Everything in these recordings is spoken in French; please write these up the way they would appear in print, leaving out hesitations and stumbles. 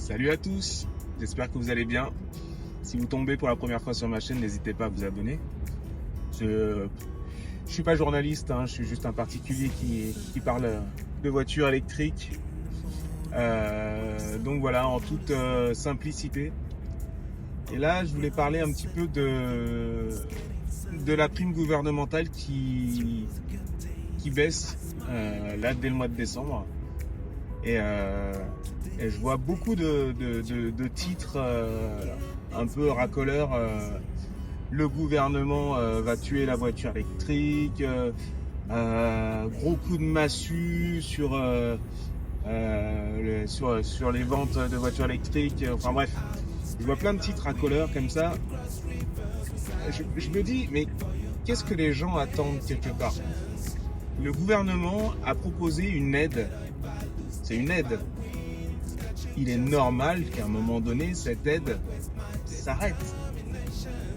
Salut à tous, j'espère que vous allez bien. Si vous tombez pour la première fois sur ma chaîne, n'hésitez pas à vous abonner. Je suis pas journaliste, je suis juste un particulier qui parle de voitures électriques. Donc voilà, en toute simplicité. Et là, je voulais parler un petit peu de la prime gouvernementale qui baisse là dès le mois de décembre. Et je vois beaucoup de titres un peu racoleurs. Le gouvernement va tuer la voiture électrique. Gros coup de massue sur les ventes de voitures électriques. Enfin bref, je vois plein de titres racoleurs comme ça. Je me dis, mais qu'est-ce que les gens attendent quelque part? Le gouvernement a proposé une aide. C'est une aide. Il est normal qu'à un moment donné, cette aide s'arrête.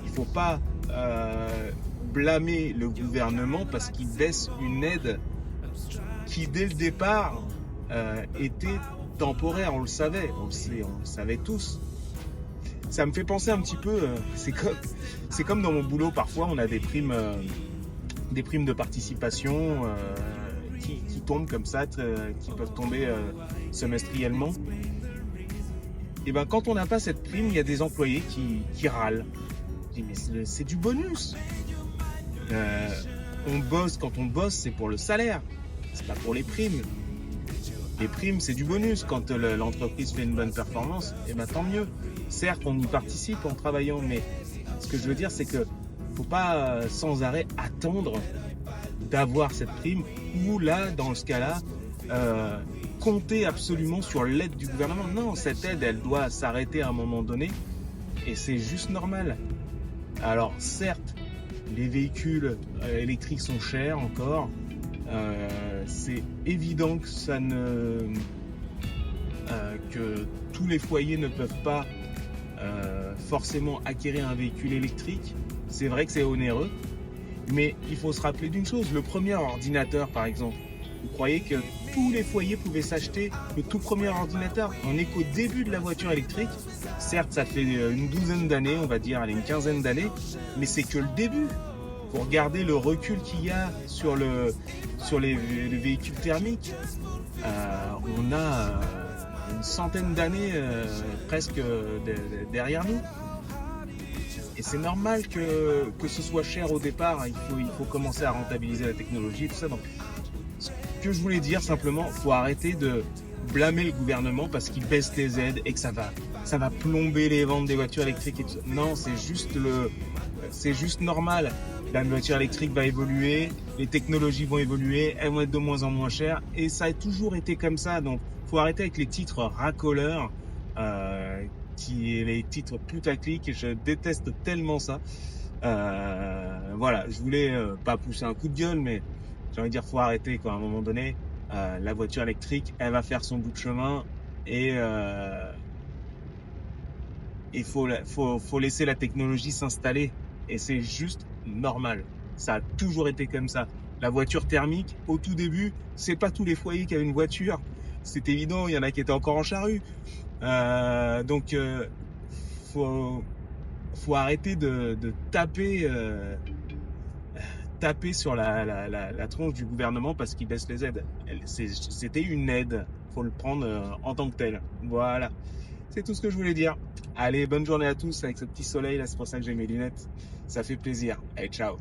Il ne faut pas blâmer le gouvernement parce qu'il baisse une aide qui, dès le départ, était temporaire. On le savait, on le savait tous. Ça me fait penser un petit peu, c'est comme dans mon boulot, parfois on a des primes de participation qui tombent comme ça, qui peuvent tomber semestriellement. Et ben quand on n'a pas cette prime, il y a des employés qui râlent. Je dis, mais c'est du bonus. On bosse, quand on bosse, c'est pour le salaire, c'est pas pour les primes. Les primes, c'est du bonus. Quand l'entreprise fait une bonne performance, et ben tant mieux. Certes, on y participe en travaillant, mais ce que je veux dire, c'est que faut pas sans arrêt attendre d'avoir cette prime, ou là, dans ce cas-là, compter absolument sur l'aide du gouvernement. Non, cette aide, elle doit s'arrêter à un moment donné, et c'est juste normal. Alors, certes, les véhicules électriques sont chers encore. C'est évident que que tous les foyers ne peuvent pas forcément acquérir un véhicule électrique. C'est vrai que c'est onéreux, mais il faut se rappeler d'une chose. Le premier ordinateur, par exemple, vous croyez que tous les foyers pouvaient s'acheter le tout premier ordinateur? On n'est qu'au début de la voiture électrique. Certes, ça fait une douzaine d'années, on va dire, allez, une quinzaine d'années, mais c'est que le début. Pour regarder le recul qu'il y a sur les véhicules thermiques, on a une centaine d'années presque derrière nous. Et c'est normal que ce soit cher au départ. Il faut commencer à rentabiliser la technologie et tout ça. Donc, ce que je voulais dire simplement, il faut arrêter de blâmer le gouvernement parce qu'il baisse les aides et que ça va plomber les ventes des voitures électriques et tout ça. Non, c'est juste normal. La voiture électrique va évoluer, les technologies vont évoluer, elles vont être de moins en moins chères, et ça a toujours été comme ça. Donc, faut arrêter avec les titres racoleurs, les titres putaclic. Je déteste tellement ça. Voilà, je voulais pas pousser un coup de gueule, mais j'ai envie de dire, faut arrêter quoi. À un moment donné, la voiture électrique, elle va faire son bout de chemin, et il faut laisser la technologie s'installer. Et c'est juste normal. Ça a toujours été comme ça. La voiture thermique, au tout début, c'est pas tous les foyers qui avaient une voiture. C'est évident, il y en a qui étaient encore en charrue. Donc, faut arrêter de taper sur la tronche du gouvernement parce qu'il baisse les aides. C'était une aide. Faut le prendre en tant que tel. Voilà. C'est tout ce que je voulais dire. Allez, bonne journée à tous avec ce petit soleil là, c'est pour ça que j'ai mes lunettes. Ça fait plaisir. Allez, ciao.